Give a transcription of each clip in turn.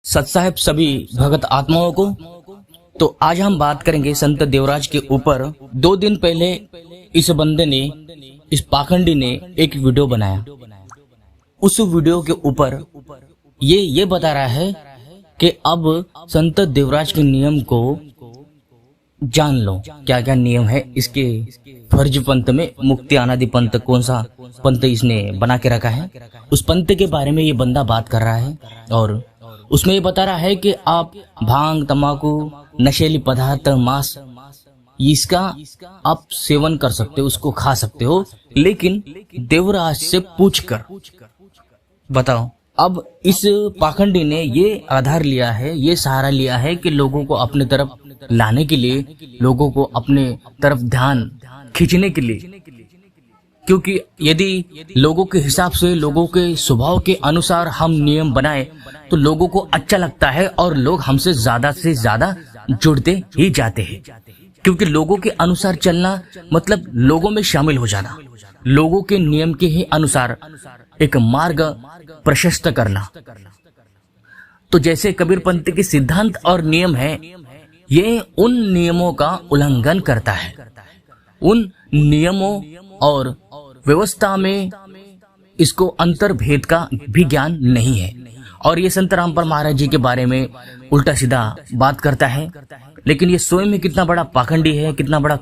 सत्साहेब सभी भगत आत्माओं को। तो आज हम बात करेंगे संत देवराज के ऊपर। 2 दिन पहले इस बंदे ने, इस पाखंडी ने एक वीडियो बनाया। उस वीडियो के ऊपर ये बता रहा है कि अब संत देवराज के नियम को जान लो, क्या क्या नियम है इसके। फर्ज पंथ में मुक्ति अनादि पंथ, कौन सा पंथ इसने बना के रखा है, उस पंथ के बारे में ये बंदा बात कर रहा है। और उसमें ये बता रहा है कि आप भांग, तंबाकू, नशीली पदार्थ, मांस, इसका आप सेवन कर सकते हो, उसको खा सकते हो, लेकिन देवराज से पूछकर बताओ। अब इस पाखंडी ने ये आधार लिया है, ये सहारा लिया है कि लोगों को अपने तरफ लाने के लिए, लोगों को अपने तरफ ध्यान खींचने के लिए। क्योंकि यदि लोगों के हिसाब से, लोगों के स्वभाव के अनुसार हम नियम बनाए तो लोगों को अच्छा लगता है और लोग हमसे से ज्यादा जुड़ते ही जाते हैं। क्योंकि लोगों के अनुसार चलना मतलब लोगों में शामिल हो जाना, लोगों के नियम के ही अनुसार एक मार्ग प्रशस्त करना। तो जैसे कबीरपंथी के सिद्धांत और नियम है, ये उन नियमों का उल्लंघन करता है। उन नियमों और व्यवस्था में इसको अंतर्भेद का भी ज्ञान नहीं है। और ये संत रामपाल महाराज जी के बारे में उल्टा सीधा बात करता है। लेकिन ये स्वयं में कितना बड़ा पाखंडी है, कितना बड़ा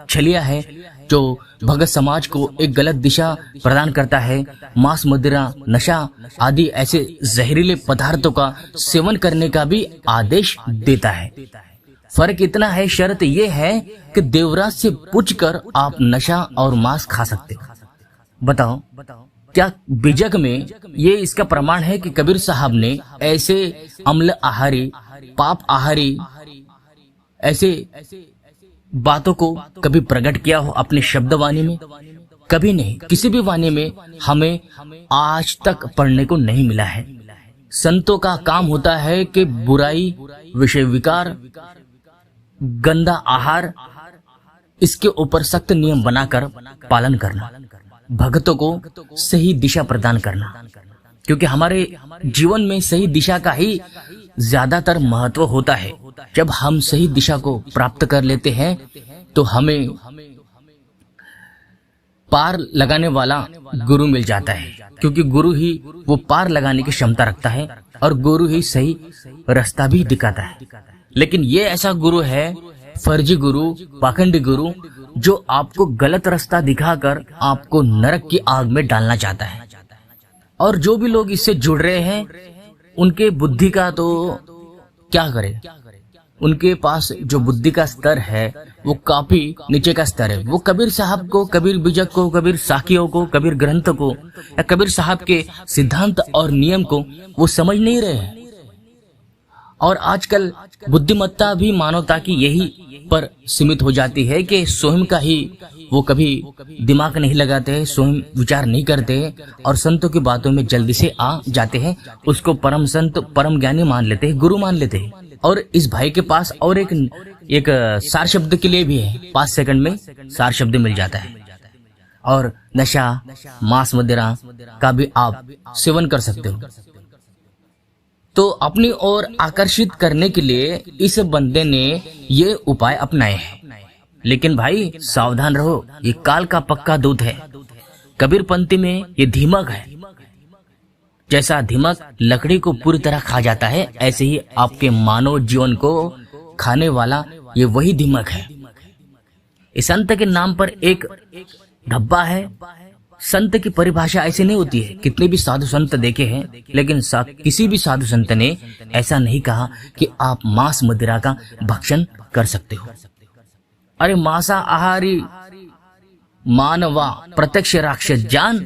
छलिया है, जो भगत समाज को एक गलत दिशा प्रदान करता है। मांस, मदिरा, नशा आदि ऐसे जहरीले पदार्थों का सेवन करने का भी आदेश देता है। फर्क इतना है, शर्त यह है कि देवराज से पूछकर आप नशा और मांस खा सकते हो। बताओ क्या बीजक में ये इसका प्रमाण है कि कबीर साहब ने ऐसे अम्ल आहारी, पाप आहारी ऐसे बातों को कभी प्रकट किया हो अपने शब्द वाणी में? कभी नहीं। किसी भी वाणी में हमें आज तक पढ़ने को नहीं मिला है। संतों का काम होता है कि बुराई, विषय विकार, गंदा आहार, इसके ऊपर सख्त नियम बनाकर पालन करना, भक्तों को सही दिशा प्रदान करना। क्योंकि हमारे जीवन में सही दिशा का ही ज्यादातर महत्व होता है। जब हम सही दिशा को प्राप्त कर लेते हैं तो हमें पार लगाने वाला गुरु मिल जाता है। क्योंकि गुरु ही वो पार लगाने की क्षमता रखता है और गुरु ही सही रास्ता भी दिखाता है। लेकिन ये ऐसा गुरु है, फर्जी गुरु, पाखंडी गुरु, जो आपको गलत रास्ता दिखाकर आपको नरक की आग में डालना चाहता है। और जो भी लोग इससे जुड़ रहे हैं, उनके बुद्धि का तो क्या करे, उनके पास जो बुद्धि का स्तर है वो काफी नीचे का स्तर है। वो कबीर साहब को, कबीर बीजक को, कबीर साखियों को, कबीर ग्रंथ को या कबीर साहब के सिद्धांत और नियम को वो समझ नहीं रहे हैं। और आजकल बुद्धिमत्ता भी मानवता की यही पर सीमित हो जाती है कि स्वयं का ही वो कभी दिमाग नहीं लगाते हैं, स्वयं विचार नहीं करते हैं और संतों की बातों में जल्दी से आ जाते हैं। उसको परम संत, परम ज्ञानी मान लेते हैं, गुरु मान लेते हैं। और इस भाई के पास और एक सार शब्द के लिए भी है, 5 सेकंड में सार शब्द मिल जाता है। और नशा, मांस, मदिरा का भी आप सेवन कर सकते हो। तो अपनी ओर आकर्षित करने के लिए इस बंदे ने ये उपाय अपनाए हैं। लेकिन भाई सावधान रहो, ये काल का पक्का दूध है। कबीरपंथी में ये धीमक है। जैसा धीमक लकड़ी को पूरी तरह खा जाता है, ऐसे ही आपके मानव जीवन को खाने वाला ये वही धीमक है। इस संत के नाम पर एक धब्बा है। संत की परिभाषा ऐसे नहीं होती है। कितने भी साधु संत देखे हैं, लेकिन किसी भी साधु संत ने ऐसा नहीं कहा कि आप मांस, मदिरा का भक्षण कर सकते हो। अरे मांसा आहारी मानवा प्रत्यक्ष राक्षस जान,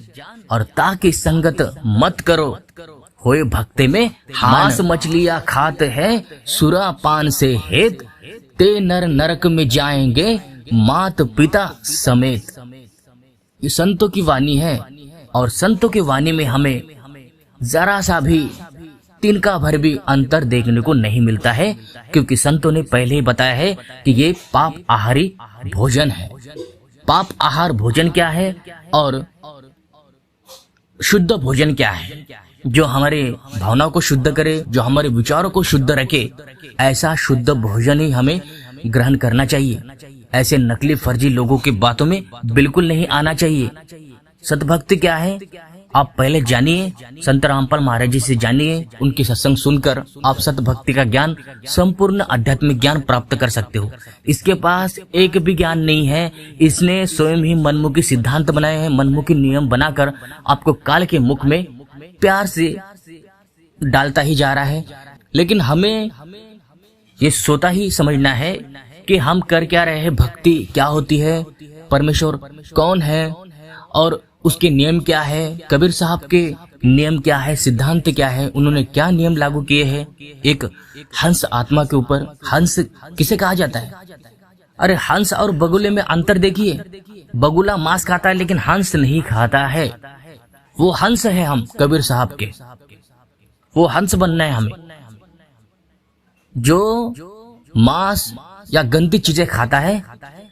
और ताकि संगत मत करो, होए भक्ते में मांस मछलियां खाते हैं, सुरा पान से हेत, ते नर नरक में जाएंगे मात पिता समेत। ये संतों की वाणी है। और संतों की वाणी में हमें जरा सा भी, तिनका भर भी अंतर देखने को नहीं मिलता है। क्योंकि संतों ने पहले ही बताया है कि ये पाप आहारी भोजन है। पाप आहार भोजन क्या है और शुद्ध भोजन क्या है, जो हमारे भावनाओं को शुद्ध करे, जो हमारे विचारों को शुद्ध रखे, ऐसा शुद्ध भोजन ही हमें ग्रहण करना चाहिए। ऐसे नकली फर्जी लोगों की बातों में बिल्कुल नहीं आना चाहिए। सतभक्ति क्या है आप पहले जानिए, संत रामपाल महाराज जी से जानिए। उनकी सत्संग सुनकर आप सतभक्ति का ज्ञान, संपूर्ण आध्यात्मिक ज्ञान प्राप्त कर सकते हो। इसके पास एक भी ज्ञान नहीं है, इसने स्वयं ही मनमुखी सिद्धांत बनाए हैं, मनमुखी नियम बनाकर आपको काल के मुख में प्यार से डालता ही जा रहा है। लेकिन हमें ये सोता ही समझना है कि हम कर क्या रहे हैं, भक्ति क्या होती है, परमेश्वर कौन है और उसके नियम क्या है, कबीर साहब के नियम क्या है, सिद्धांत क्या है, उन्होंने क्या नियम लागू किए हैं एक हंस आत्मा के ऊपर। हंस किसे कहा जाता है? अरे हंस और बगुले में अंतर देखिए। बगुला मांस खाता है लेकिन हंस नहीं खाता है। वो हंस है हम कबीर साहब के, वो हंस बनना है हमें। जो मांस या गंदी चीजें खाता है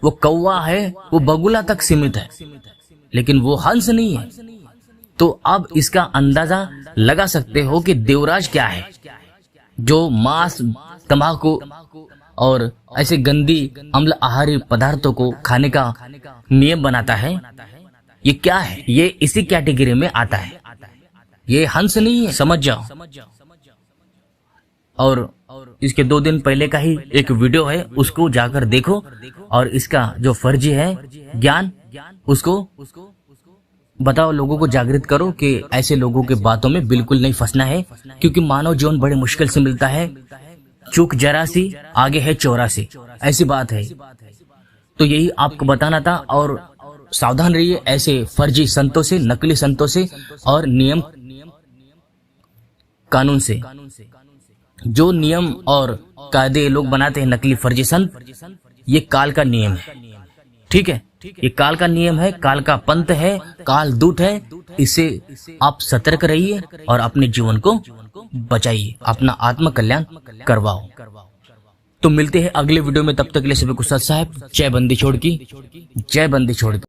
वो कौवा है, वो बगुला तक सीमित है, लेकिन वो हंस नहीं है। तो अब इसका अंदाजा लगा सकते हो कि देवराज क्या है, जो मांस, तंबाकू और ऐसे गंदी अम्ल आहारी पदार्थों को खाने का नियम बनाता है। ये क्या है? ये इसी कैटेगरी में आता है। ये हंस नहीं है, समझ जाओ। और इसके 2 दिन पहले का ही एक वीडियो है, उसको जाकर देखो और इसका जो फर्जी है ज्ञान, उसको बताओ, लोगों को जागृत करो कि ऐसे लोगों के बातों में बिल्कुल नहीं फंसना है, क्योंकि मानव जीवन बड़े मुश्किल से मिलता है। चूक जरा सी आगे है 84, ऐसी बात है। तो यही आपको बताना था। और सावधान रहिए ऐसे फर्जी संतों से, नकली संतों से और नियम कानून से। जो नियम और कायदे लोग बनाते हैं नकली फर्जी संत, ये काल का नियम है। ठीक है, ये काल का नियम है, काल का पंथ है, काल दूत है। इससे आप सतर्क रहिए और अपने जीवन को बचाइए, अपना आत्म कल्याण करवाओ। तो मिलते हैं अगले वीडियो में, तब तक के लिए सभी को सत साहब। जय बंदी छोड़ की, जय बंदी छोड़ की।